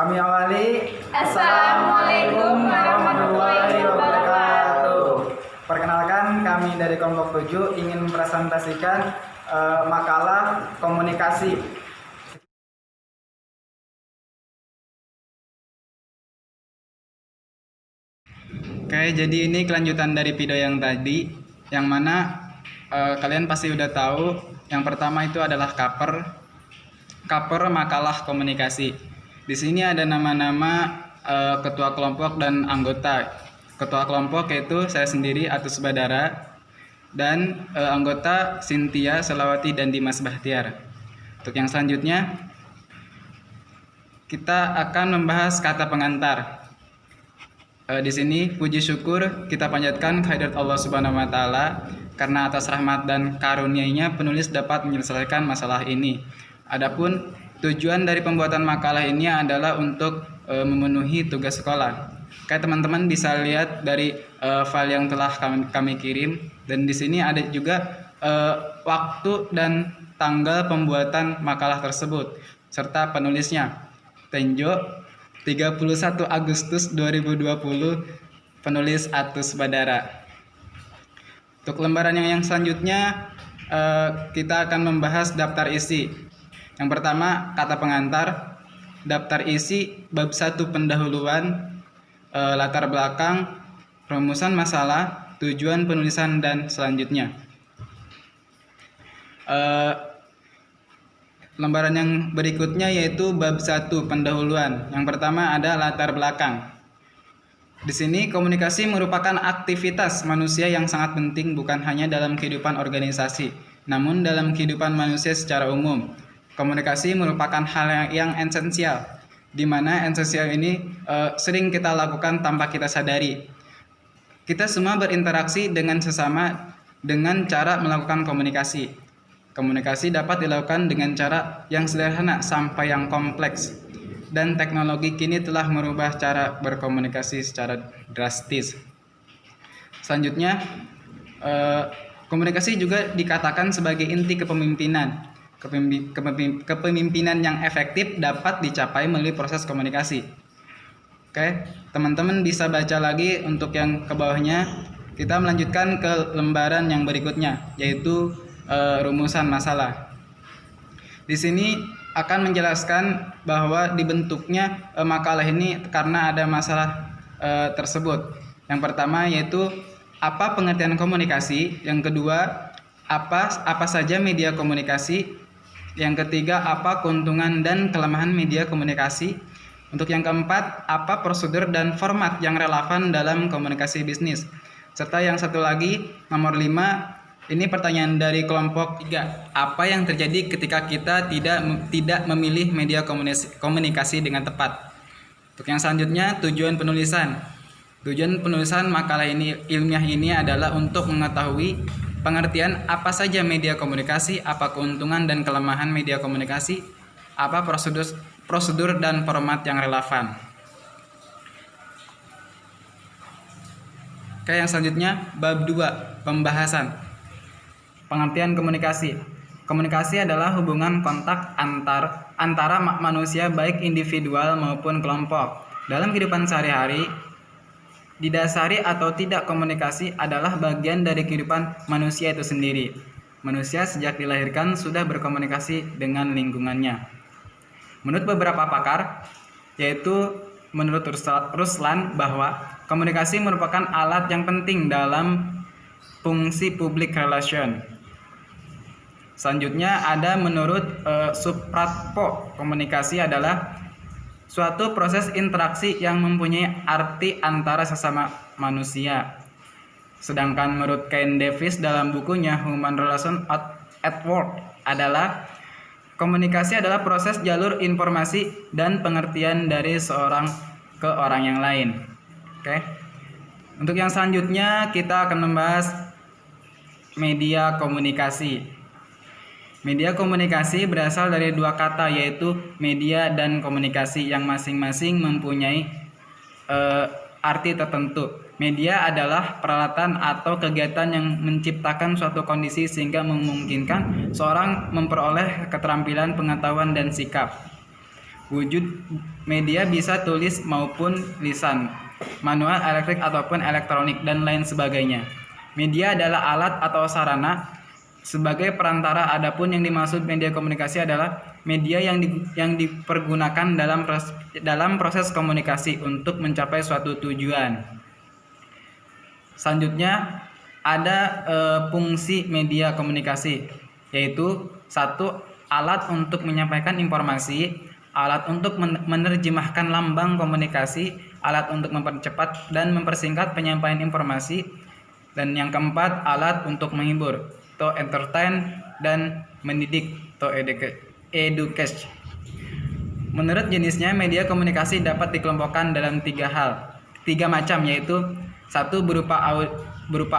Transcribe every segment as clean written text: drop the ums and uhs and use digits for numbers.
Kami awali. Assalamualaikum warahmatullahi wabarakatuh. Perkenalkan, kami dari kelompok 7 ingin mempresentasikan makalah komunikasi. Oke, jadi ini kelanjutan dari video yang tadi, yang mana kalian pasti udah tahu. Yang pertama itu adalah cover makalah komunikasi. Di sini ada nama-nama ketua kelompok dan anggota. Ketua kelompok yaitu saya sendiri, Atus Badara, dan anggota Cynthia, Selawati, dan Dimas Bahtiar. Untuk yang selanjutnya, kita akan membahas kata pengantar. Di sini puji syukur kita panjatkan kehadirat Allah Subhanahu wa taala karena atas rahmat dan karunia-Nya penulis dapat menyelesaikan masalah ini. Adapun tujuan dari pembuatan makalah ini adalah untuk memenuhi tugas sekolah. Kayak teman-teman bisa lihat dari file yang telah kami kirim, dan di sini ada juga waktu dan tanggal pembuatan makalah tersebut serta penulisnya. Tenjo 31 Agustus 2020, penulis Atus Badara. Untuk lembaran yang selanjutnya kita akan membahas daftar isi. Yang pertama, kata pengantar, daftar isi bab 1 pendahuluan, latar belakang, rumusan masalah, tujuan penulisan, dan selanjutnya. Lembaran yang berikutnya yaitu bab 1 pendahuluan. Yang pertama ada latar belakang. Di sini komunikasi merupakan aktivitas manusia yang sangat penting bukan hanya dalam kehidupan organisasi, namun dalam kehidupan manusia secara umum. Komunikasi merupakan hal yang esensial, di mana esensial ini sering kita lakukan tanpa kita sadari. Kita semua berinteraksi dengan sesama dengan cara melakukan komunikasi. Komunikasi dapat dilakukan dengan cara yang sederhana sampai yang kompleks, dan teknologi kini telah merubah cara berkomunikasi secara drastis. Selanjutnya, komunikasi juga dikatakan sebagai inti kepemimpinan. Kepemimpinan yang efektif dapat dicapai melalui proses komunikasi. Oke, teman-teman bisa baca lagi untuk yang ke bawahnya. Kita melanjutkan ke lembaran yang berikutnya, yaitu rumusan masalah. Di sini akan menjelaskan bahwa dibentuknya makalah ini karena ada masalah tersebut. Yang pertama yaitu apa pengertian komunikasi, yang kedua apa saja media komunikasi, yang ketiga apa keuntungan dan kelemahan media komunikasi, untuk yang keempat apa prosedur dan format yang relevan dalam komunikasi bisnis, serta yang satu lagi nomor 5. Ini pertanyaan dari kelompok 3. Apa yang terjadi ketika kita tidak memilih media komunikasi dengan tepat? Untuk yang selanjutnya, tujuan penulisan. Tujuan penulisan makalah ini ilmiah ini adalah untuk mengetahui pengertian apa saja media komunikasi, apa keuntungan dan kelemahan media komunikasi, apa prosedur dan format yang relevan. Oke, yang selanjutnya bab 2, pembahasan. Pengertian komunikasi. Komunikasi adalah hubungan kontak antara manusia baik individual maupun kelompok. Dalam kehidupan sehari-hari, didasari atau tidak komunikasi adalah bagian dari kehidupan manusia itu sendiri. Manusia sejak dilahirkan sudah berkomunikasi dengan lingkungannya. Menurut beberapa pakar, yaitu menurut Ruslan, bahwa komunikasi merupakan alat yang penting dalam fungsi public relation. Selanjutnya ada menurut Supratpo, komunikasi adalah suatu proses interaksi yang mempunyai arti antara sesama manusia. Sedangkan menurut Ken Davis dalam bukunya Human Relation at Work adalah komunikasi adalah proses jalur informasi dan pengertian dari seorang ke orang yang lain. Oke. Untuk yang selanjutnya kita akan membahas media komunikasi. Media komunikasi berasal dari dua kata, yaitu media dan komunikasi, yang masing-masing mempunyai arti tertentu. Media adalah peralatan atau kegiatan yang menciptakan suatu kondisi sehingga memungkinkan seorang memperoleh keterampilan, pengetahuan, dan sikap. Wujud media bisa tulis maupun lisan, manual, elektrik ataupun elektronik, dan lain sebagainya. Media adalah alat atau sarana sebagai perantara. Adapun yang dimaksud media komunikasi adalah media yang dipergunakan dalam proses komunikasi untuk mencapai suatu tujuan. Selanjutnya ada fungsi media komunikasi, yaitu satu, alat untuk menyampaikan informasi, alat untuk menerjemahkan lambang komunikasi, alat untuk mempercepat dan mempersingkat penyampaian informasi, dan yang keempat, alat untuk menghibur, to entertain, dan mendidik, to educate. Menurut jenisnya, media komunikasi dapat dikelompokkan dalam tiga macam, yaitu satu, berupa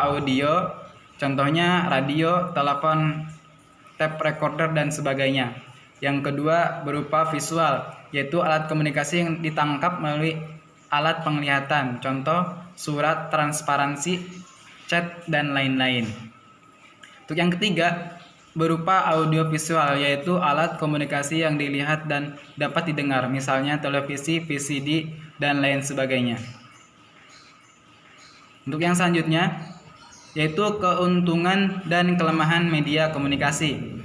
audio, contohnya radio, telepon, tape recorder, dan sebagainya. Yang kedua, berupa visual, yaitu alat komunikasi yang ditangkap melalui alat penglihatan, contoh surat, transparansi, chat, dan lain-lain. Untuk yang ketiga, berupa audiovisual, yaitu alat komunikasi yang dilihat dan dapat didengar, misalnya televisi, VCD, dan lain sebagainya. Untuk yang selanjutnya, yaitu keuntungan dan kelemahan media komunikasi.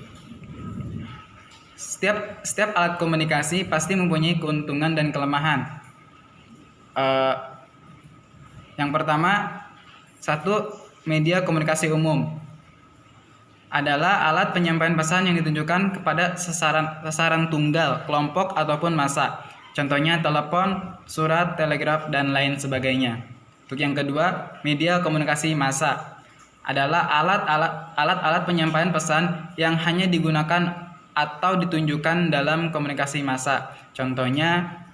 Setiap alat komunikasi pasti mempunyai keuntungan dan kelemahan. Yang pertama, satu, media komunikasi umum adalah alat penyampaian pesan yang ditunjukkan kepada sasaran tunggal, kelompok, ataupun massa. Contohnya telepon, surat, telegraf, dan lain sebagainya. Untuk yang kedua, media komunikasi massa adalah alat-alat penyampaian pesan yang hanya digunakan atau ditunjukkan dalam komunikasi massa. Contohnya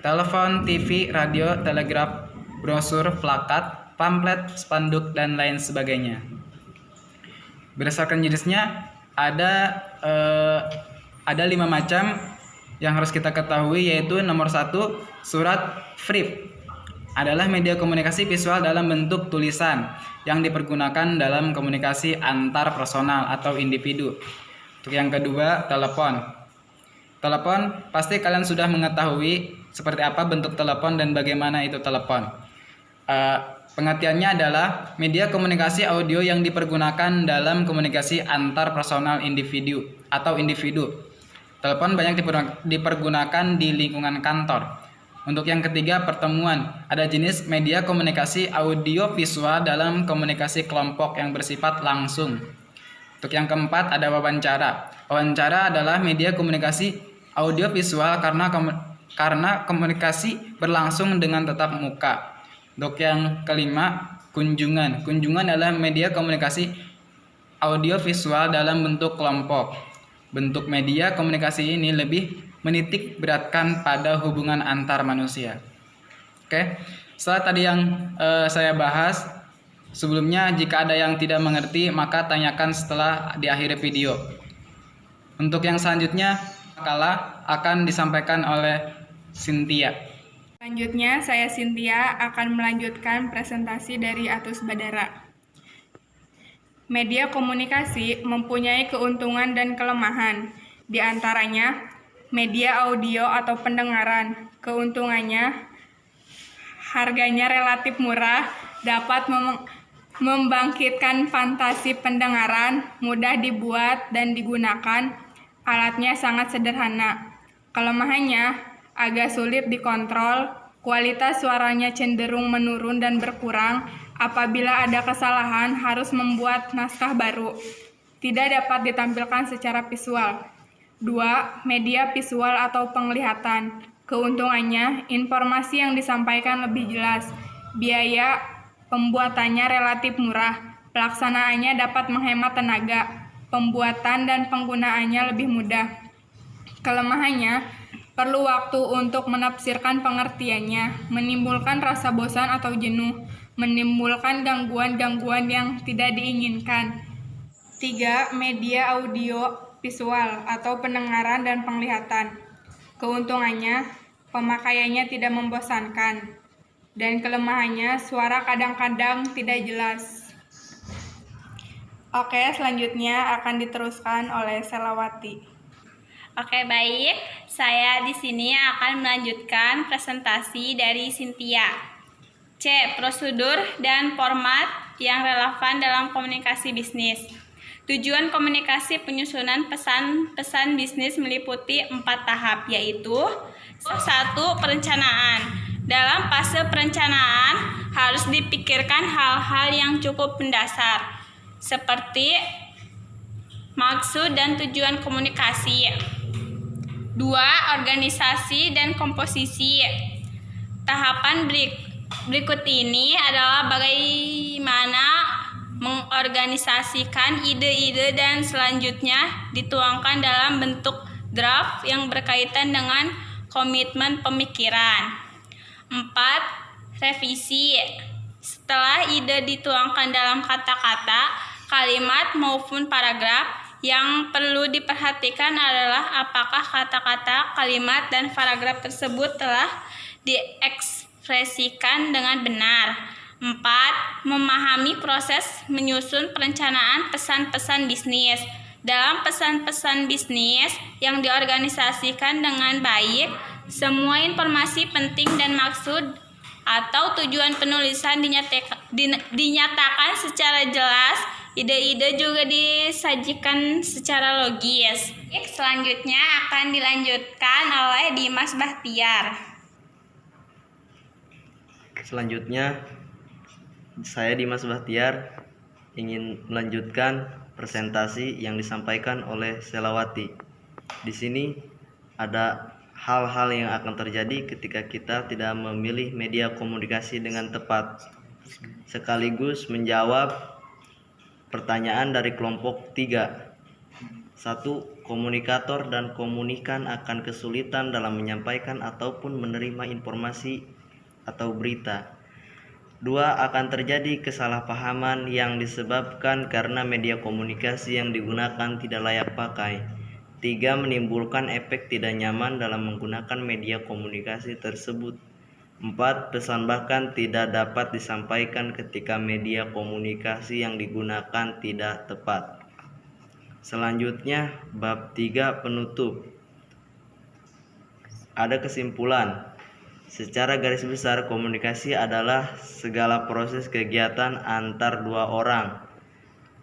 telepon, TV, radio, telegraf, brosur, plakat, pamflet, spanduk, dan lain sebagainya. Berdasarkan jenisnya ada 5 macam yang harus kita ketahui, yaitu nomor 1, surat brief adalah media komunikasi visual dalam bentuk tulisan yang dipergunakan dalam komunikasi antar personal atau individu. Untuk yang kedua, telepon. Telepon pasti kalian sudah mengetahui seperti apa bentuk telepon dan bagaimana itu telepon. Pengertiannya adalah media komunikasi audio yang dipergunakan dalam komunikasi antar personal individu atau individu. Telepon banyak dipergunakan di lingkungan kantor. Untuk yang ketiga, pertemuan. Ada jenis media komunikasi audio visual dalam komunikasi kelompok yang bersifat langsung. Untuk yang keempat, ada wawancara. Wawancara adalah media komunikasi audio visual karena komunikasi berlangsung dengan tatap muka. Untuk yang kelima, kunjungan. Kunjungan adalah media komunikasi audio visual dalam bentuk kelompok. Bentuk media komunikasi ini lebih menitik beratkan pada hubungan antar manusia. Oke, setelah tadi yang saya bahas, sebelumnya jika ada yang tidak mengerti maka tanyakan setelah di akhir video. Untuk yang selanjutnya akan disampaikan oleh Cynthia. Selanjutnya, saya Cynthia akan melanjutkan presentasi dari Atus Badara. Media komunikasi mempunyai keuntungan dan kelemahan. Di antaranya, media audio atau pendengaran. Keuntungannya, harganya relatif murah, dapat membangkitkan fantasi pendengaran, mudah dibuat dan digunakan, alatnya sangat sederhana. Kelemahannya, agak sulit dikontrol, kualitas suaranya cenderung menurun dan berkurang. Apabila ada kesalahan, harus membuat naskah baru. Tidak dapat ditampilkan secara visual. 2. Media visual atau penglihatan. Keuntungannya, informasi yang disampaikan lebih jelas. Biaya pembuatannya relatif murah. Pelaksanaannya dapat menghemat tenaga. Pembuatan dan penggunaannya lebih mudah. Kelemahannya, perlu waktu untuk menafsirkan pengertiannya, menimbulkan rasa bosan atau jenuh, menimbulkan gangguan-gangguan yang tidak diinginkan. 3. Media audio visual atau pendengaran dan penglihatan. Keuntungannya, pemakaiannya tidak membosankan. Dan kelemahannya, suara kadang-kadang tidak jelas. Oke, selanjutnya akan diteruskan oleh Selawati. Oke, baik. Saya di sini akan melanjutkan presentasi dari Cynthia. C. Prosedur dan format yang relevan dalam komunikasi bisnis. Tujuan komunikasi penyusunan pesan-pesan bisnis meliputi 4 tahap, yaitu 1. Perencanaan. Dalam fase perencanaan harus dipikirkan hal-hal yang cukup mendasar, seperti maksud dan tujuan komunikasi. 2. Organisasi dan komposisi. Tahapan berikut ini adalah bagaimana mengorganisasikan ide-ide dan selanjutnya dituangkan dalam bentuk draft yang berkaitan dengan komitmen pemikiran. 4. Revisi. Setelah ide dituangkan dalam kata-kata, kalimat maupun paragraf, yang perlu diperhatikan adalah apakah kata-kata, kalimat, dan paragraf tersebut telah diekspresikan dengan benar. 4. Memahami proses menyusun perencanaan pesan-pesan bisnis. Dalam pesan-pesan bisnis yang diorganisasikan dengan baik, semua informasi penting dan maksud atau tujuan penulisan dinyatakan secara jelas. Ide-ide juga disajikan secara logis. Selanjutnya akan dilanjutkan oleh Dimas Bahtiar. Selanjutnya, saya Dimas Bahtiar ingin melanjutkan presentasi yang disampaikan oleh Selawati. Di sini ada hal-hal yang akan terjadi ketika kita tidak memilih media komunikasi dengan tepat, sekaligus menjawab pertanyaan dari kelompok 3. 1. Komunikator dan komunikan akan kesulitan dalam menyampaikan ataupun menerima informasi atau berita. 2. Akan terjadi kesalahpahaman yang disebabkan karena media komunikasi yang digunakan tidak layak pakai. 3. Menimbulkan efek tidak nyaman dalam menggunakan media komunikasi tersebut. 4. Pesan bahkan tidak dapat disampaikan ketika media komunikasi yang digunakan tidak tepat. Selanjutnya, bab 3 penutup. Ada kesimpulan. Secara garis besar, komunikasi adalah segala proses kegiatan antar dua orang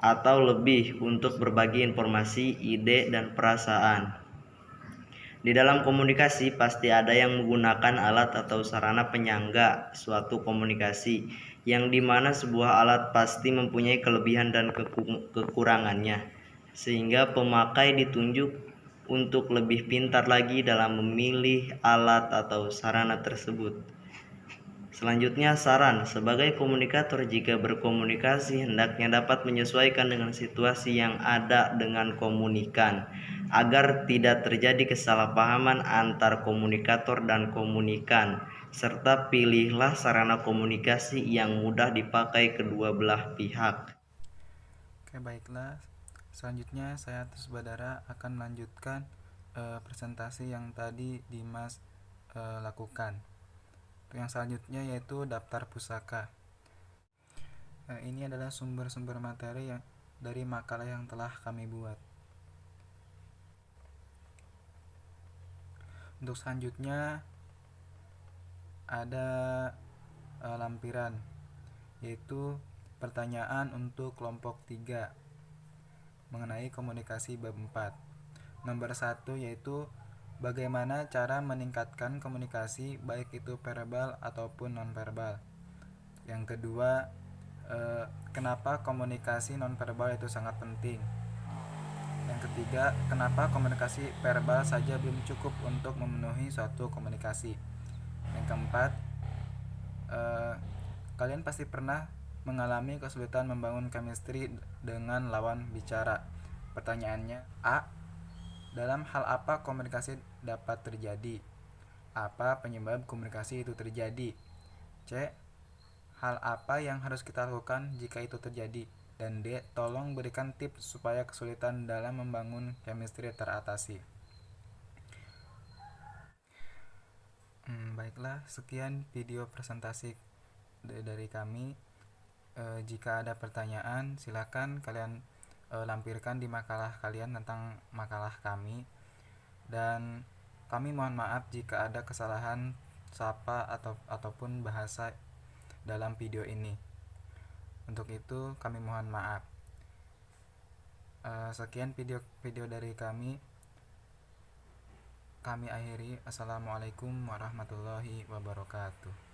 atau lebih untuk berbagi informasi, ide, dan perasaan. Di dalam komunikasi pasti ada yang menggunakan alat atau sarana penyangga suatu komunikasi, yang dimana sebuah alat pasti mempunyai kelebihan dan kekurangannya, sehingga pemakai ditunjuk untuk lebih pintar lagi dalam memilih alat atau sarana tersebut. Selanjutnya, saran sebagai komunikator jika berkomunikasi hendaknya dapat menyesuaikan dengan situasi yang ada dengan komunikan, agar tidak terjadi kesalahpahaman antar komunikator dan komunikan, serta pilihlah sarana komunikasi yang mudah dipakai kedua belah pihak. Oke, baiklah. Selanjutnya saya Atus Badara akan melanjutkan presentasi yang tadi Dimas lakukan. Yang selanjutnya yaitu daftar pusaka. Ini adalah sumber-sumber materi yang dari makalah yang telah kami buat. Untuk selanjutnya ada lampiran, yaitu pertanyaan untuk kelompok 3 mengenai komunikasi bab 4. Nomor 1 yaitu bagaimana cara meningkatkan komunikasi baik itu verbal ataupun nonverbal. Yang kedua, kenapa komunikasi nonverbal itu sangat penting. Yang ketiga, kenapa komunikasi verbal saja belum cukup untuk memenuhi suatu komunikasi. Yang keempat, kalian pasti pernah mengalami kesulitan membangun chemistry dengan lawan bicara. Pertanyaannya, A. Dalam hal apa komunikasi dapat terjadi? Apa penyebab komunikasi itu terjadi? C. Hal apa yang harus kita lakukan jika itu terjadi? Dan D. Tolong berikan tips supaya kesulitan dalam membangun chemistry teratasi. Baiklah, sekian video presentasi dari kami. Jika ada pertanyaan, silakan kalian lampirkan di makalah kalian tentang makalah kami. Dan Kami mohon maaf jika ada kesalahan sapa ataupun bahasa dalam video ini. Untuk itu kami mohon maaf. Sekian video dari kami. Kami akhiri. Assalamualaikum warahmatullahi wabarakatuh.